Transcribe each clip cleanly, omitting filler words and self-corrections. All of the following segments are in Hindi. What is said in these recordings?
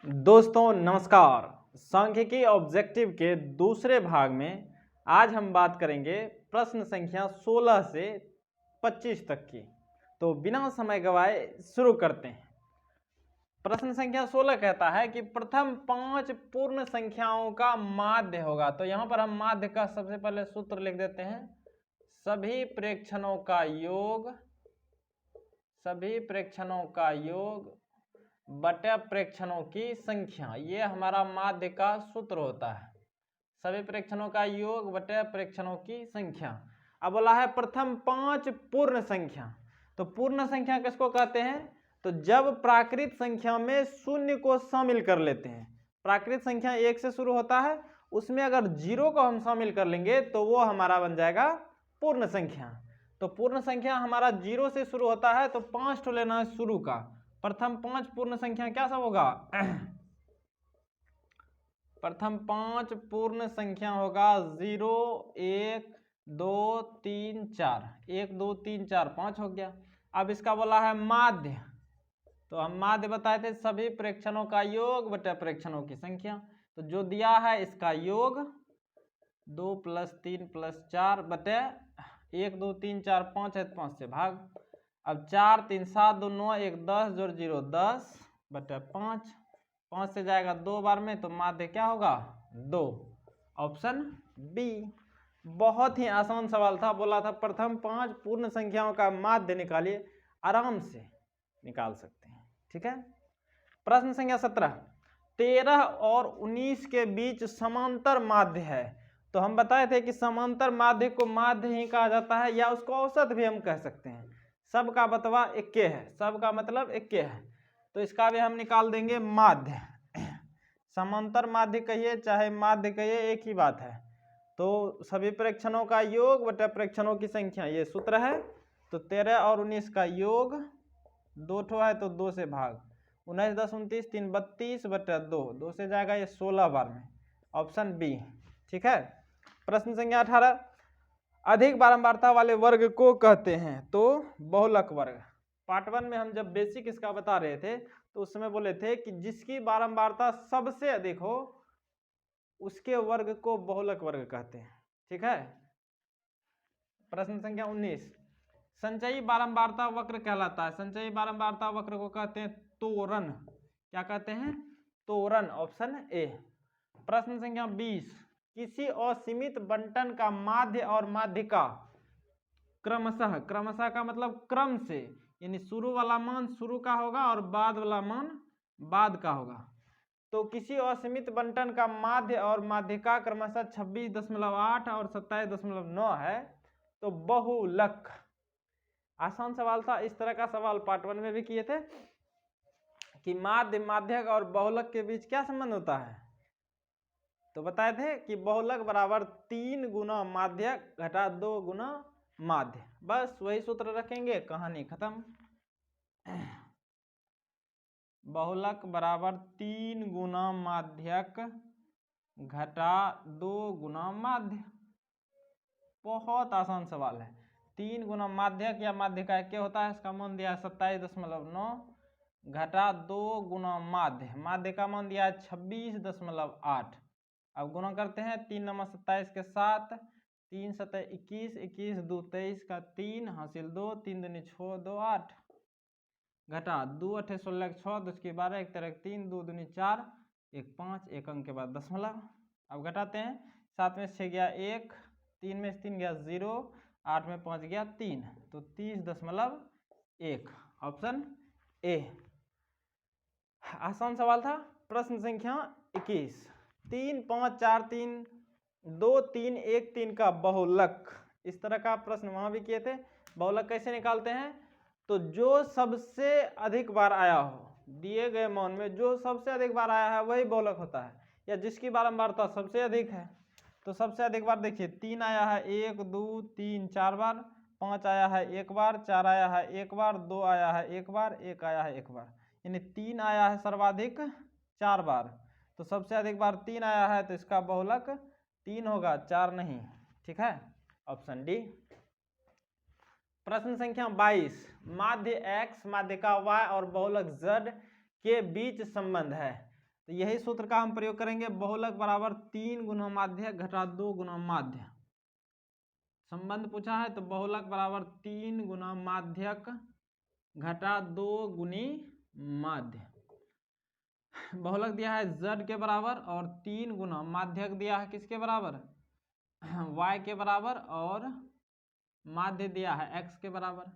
दोस्तों नमस्कार। सांख्यिकी ऑब्जेक्टिव के दूसरे भाग में आज हम बात करेंगे प्रश्न संख्या 16 से 25 तक की। तो बिना समय गवाए शुरू करते हैं। प्रश्न संख्या 16 कहता है कि प्रथम 5 पूर्ण संख्याओं का माध्य होगा। तो यहाँ पर हम माध्य का सबसे पहले सूत्र लिख देते हैं, सभी प्रेक्षणों का योग बटे प्रेक्षणों की संख्या। ये हमारा माध्य का सूत्र होता है, सभी प्रेक्षणों का योग बटे प्रेक्षणों की संख्या। अब बोला है प्रथम 5 पूर्ण संख्या। तो पूर्ण संख्या किसको कहते हैं? तो जब प्राकृत संख्या में शून्य को शामिल कर लेते हैं। प्राकृत संख्या 1 से शुरू होता है, उसमें अगर 0 को हम शामिल कर लेंगे तो वो हमारा बन जाएगा पूर्ण संख्या। तो पूर्ण संख्या हमारा 0 से शुरू होता है, तो 5 तो लेना है शुरू का। प्रथम 5 पूर्ण संख्या क्या सब होगा? प्रथम 5 पूर्ण संख्या होगा 0 1 2 3 4। 1 2 3 4 5 हो गया। अब इसका बोला है माध्य। तो हम माध्य बताए थे सभी प्रेक्षणों का योग बटे प्रेक्षणों की संख्या। तो जो दिया है इसका योग 2 + 3 + 4 बटे 1 2 3 4 5 है, 5 से भाग। अब 4 3 7 2 9 1 10 जोड़ 0 10 बटे 5। 5 से जाएगा 2 बार में, तो माध्य क्या होगा? 2। Option B. बहुत ही आसान सवाल था। बोला था प्रथम 5 पूर्ण संख्याओं का माध्य निकालिए, आराम से निकाल सकते हैं। ठीक है। प्रश्न संख्या 17, 13 और 19 के बीच समांतर माध्य है। तो हम बताए थे कि समांतर माध्य को माध्य ही कहा जाता है, या उसको औसत भी हम कह सकते हैं। सब का बतवा इक्के है, सब का मतलब इक्के है, तो इसका भी हम निकाल देंगे माध्य। समांतर माध्य कहिए चाहे माध्य कहिए एक ही बात है। तो सभी प्रेक्षणों का योग बटे प्रेक्षणों की संख्या, ये सूत्र है। तो 13 और 19 का योग 2 ठो है, तो 2 से भाग। 19 10 29 3 32 बटे 2, 2 से जाएगा ये 16 बार में। Option B. ठीक है। प्रश्न संख्या 18, अधिक बारंबारता वाले वर्ग को कहते हैं। तो बहुलक वर्ग। पार्ट 1 में हम जब बेसिक इसका बता रहे थे तो उस समय बोले थे कि जिसकी बारंबारता सबसे अधिक हो उसके वर्ग को बहुलक वर्ग कहते हैं। ठीक है। प्रश्न संख्या 19, संचयी बारंबारता वक्र कहलाता है। संचयी बारंबारता वक्र को कहते हैं तोरण। क्या कहते हैं? तोरण। Option A. प्रश्न संख्या 20, किसी असीमित बंटन का माध्य और माध्यिका क्रमशः, क्रमशः का मतलब क्रम से, यानी शुरू वाला मान शुरू का होगा और बाद वाला मान बाद का होगा। तो किसी असीमित बंटन का माध्य और माध्यिका क्रमशः 26.8 और 27.9 है, तो बहुलक। आसान सवाल था। इस तरह का सवाल पार्ट 1 में भी किए थे कि माध्य, माध्यक और बहुलक के बीच क्या संबंध होता है। तो बताए थे कि बहुलक बराबर 3 गुना माध्यक घटा 2 गुना माध्य। बस वही सूत्र रखेंगे, कहानी खत्म। बहुलक बराबर 3 गुना माध्यक घटा 2 गुना माध्य। बहुत आसान सवाल है। 3 गुना माध्यक या माध्यिका क्या होता है, इसका मान दिया है 27.9 घटा 2 गुना माध्य। माध्य का मान दिया है 26.8। अब गुणा करते हैं 3 9 27 के साथ, 3 7 21, 21 2 23 का 3 हासिल 2, 3 दूनी 6 2 8 घटा 2 8 16 6 2 की 12 1 3 3 2 दूनी 4 1 5 1 अंक के बाद दशमलव। अब घटाते हैं, 7 में 6 गया 1, 3 में 3 गया 0, 8 में 5 गया 3, तो 30.1। Option A. आसान सवाल था। प्रश्न संख्या 21, 3 5 4 3 2 3 1 3 का बहुलक। इस तरह का प्रश्न वहां भी किए थे। बहुलक कैसे निकालते हैं? तो जो सबसे अधिक बार आया हो, दिए गए मान में जो सबसे अधिक बार आया है वही बहुलक होता है, या जिसकी बारंबारता सबसे अधिक है। तो सबसे अधिक बार देखिए, 3 आया है 1 2 3 4 बार, 5 आया है 1 बार, 4 आया है 1 बार, 2 आया है 1 बार, 1 आया है 1 बार, यानी 3 आया है सर्वाधिक 4 बार। तो सबसे अधिक बार 3 आया है, तो इसका बहुलक 3 होगा, 4 नहीं। ठीक है। Option D. प्रश्न संख्या 22, माध्य x, माध्यिका y और बहुलक z के बीच संबंध है। तो यही सूत्र का हम प्रयोग करेंगे। बहुलक बराबर 3 गुना माध्यक घटा 2 गुना माध्य। संबंध पूछा है तो बहुलक बराबर 3 गुना माध्यक घटा 2 गुनी माध्य। बहुलक दिया है z के बराबर और 3 गुना माध्यक दिया है किसके बराबर, y के बराबर, और माध्य दिया है x के बराबर।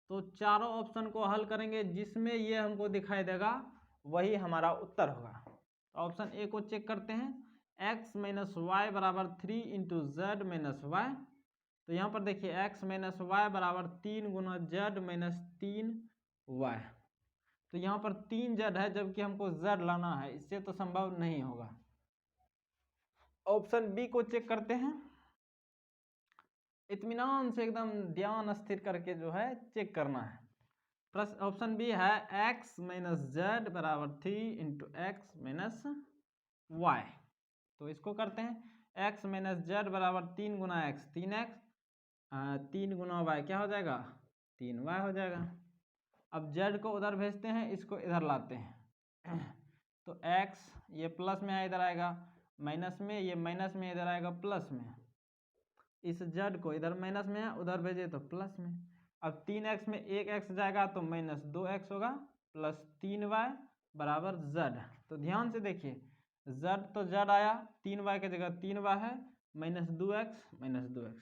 तो चारों ऑप्शन को हल करेंगे, जिसमें ये हमको दिखाई देगा वही हमारा उत्तर होगा। ऑप्शन ए को चेक करते हैं, x माइनस वाई बराबर 3 इंटू जेड माइनस वाई। तो यहाँ पर देखिए x माइनस वाई बराबर 3 गुना जेड माइनस 3 वाई। तो यहाँ पर 3 जेड है जबकि हमको जेड लाना है, इससे तो संभव नहीं होगा। ऑप्शन बी को चेक करते हैं, इत्मीनान से एकदम ध्यान स्थिर करके जो है चेक करना है। प्रश्न ऑप्शन बी है x माइनस जेड बराबर 3 इंटू एक्स माइनस वाई। तो इसको करते हैं, x माइनस जेड बराबर 3 गुना एक्स 3x, 3 गुना वाई क्या हो जाएगा 3y हो जाएगा। अब z को उधर भेजते हैं, इसको इधर लाते हैं। तो x ये प्लस में है इधर आएगा, माइनस में, ये माइनस में इधर आएगा प्लस में। इस z को इधर माइनस में है, उधर भेजे तो प्लस में। अब 3x में 1x जाएगा तो माइनस 2x होगा, प्लस 3y बराबर z। तो ध्यान से देखिए z तो z आया, 3y की जगह 3y है, माइनस 2x।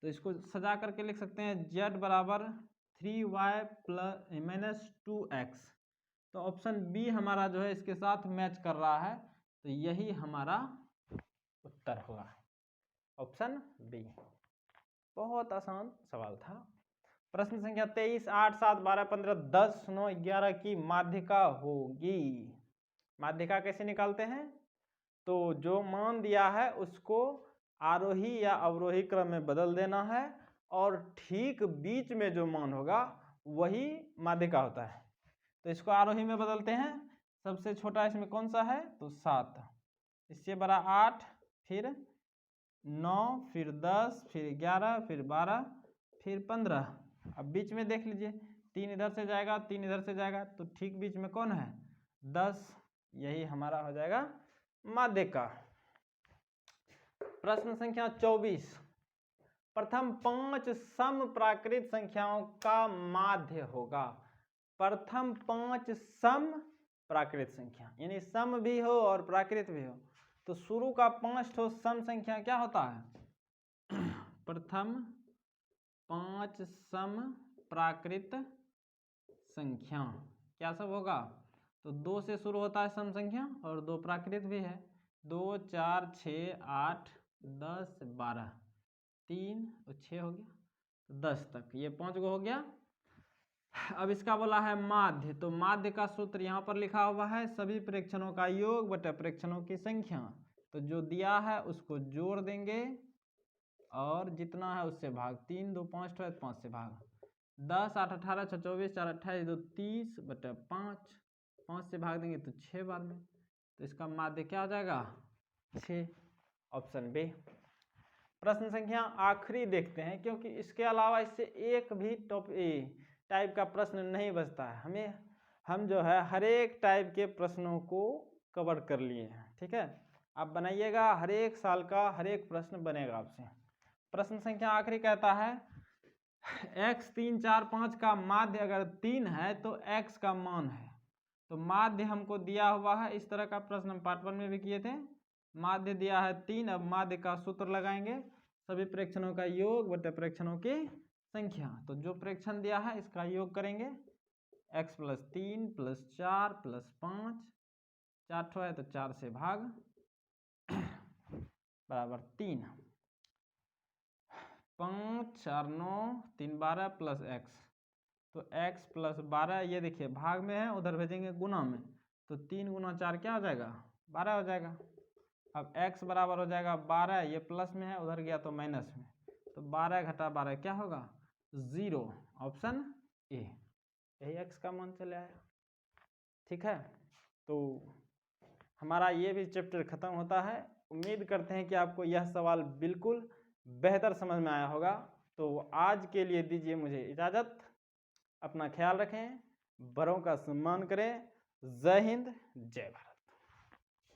तो इसको सजा करके लिख सकते हैं z बराबर 3y प्लस माइनस 2x। तो ऑप्शन बी हमारा जो है इसके साथ मैच कर रहा है, तो यही हमारा उत्तर होगा, ऑप्शन बी। बहुत आसान सवाल था। प्रश्न संख्या 23, 8, 7, 12, 15, 10, 9, 11 की माध्यिका होगी। माध्यिका कैसे निकालते हैं, तो जो मान दिया है उसको आरोही या अवरोही क्रम में बदल देना है, और ठीक बीच में जो मान होगा वही माध्यिका होता है। तो इसको आरोही में बदलते हैं। सबसे छोटा इसमें कौन सा है, तो 7, इससे बड़ा 8, फिर 9, फिर 10, फिर 11, फिर 12, फिर 15। अब बीच में देख लीजिए, 3 इधर से जाएगा, 3 इधर से जाएगा, तो ठीक बीच में कौन है 10, यही हमारा हो जाएगा माध्यिका। प्रश्न संख्या 24, प्रथम 5 सम प्राकृत संख्याओं का माध्य होगा। प्रथम 5 सम प्राकृत संख्या, यानी सम भी हो और प्राकृत भी हो, तो शुरू का 5 ठो सम संख्या क्या होता है, प्रथम 5 सम प्राकृत संख्या क्या सब होगा, तो 2 से शुरू होता है सम संख्या, और 2 प्राकृत भी है, 2, 4, 6, 8, 10, 12, 3 और 6 हो गया, 10 तक, ये 5 गो हो गया। अब इसका बोला है माध्य, तो माध्य का सूत्र यहाँ पर लिखा हुआ है, सभी प्रेक्षणों का योग बटा प्रेक्षणों की संख्या। तो जो दिया है उसको जोड़ देंगे और जितना है उससे भाग, 3, 2, 5 तो 5 से भाग, 10, 8, 18, 6, 24, 4, 28, 2, 30 बटा 5, 5 से भाग देंगे तो 6 बार में, तो इसका माध्य क्या हो जाएगा 6, ऑप्शन बी। प्रश्न संख्या आखिरी देखते हैं, क्योंकि इसके अलावा इससे एक भी टाइप का प्रश्न नहीं बचता है। हम जो है हर एक टाइप के प्रश्नों को कवर कर लिए हैं, ठीक है। आप बनाइएगा, हर एक साल का हर एक प्रश्न बनेगा आपसे। प्रश्न संख्या आखिरी कहता है x 3, 4, 5 का माध्य अगर 3 है तो x का मान है। तो माध्य हमको दिया हुआ है, इस तरह का प्रश्न हम पार्ट 1 में भी किए थे। माध्य दिया है 3, अब माध्य का सूत्र लगाएंगे, सभी प्रेक्षणों का योग बटे प्रेक्षणों की संख्या। तो जो प्रेक्षण दिया है इसका योग करेंगे, x प्लस 3 प्लस 4 प्लस 5, 4 ठो है तो 4 से भाग बराबर 3, 5, 4, 9, 3, 12 प्लस x, तो x प्लस 12, ये देखिए भाग में है, उधर भेजेंगे गुना में, तो 3 गुना 4 क्या हो जाएगा 12 हो जाएगा। अब x बराबर हो जाएगा 12, ये प्लस में है, उधर गया तो माइनस में, तो 12 घटा 12 क्या होगा 0, ऑप्शन ए, यही x का मान चले आया। ठीक है, तो हमारा ये भी चैप्टर खत्म होता है। उम्मीद करते हैं कि आपको यह सवाल बिल्कुल बेहतर समझ में आया होगा। तो आज के लिए दीजिए मुझे इजाज़त, अपना ख्याल रखें, बड़ों का सम्मान करें। जय हिंद, जय भारत।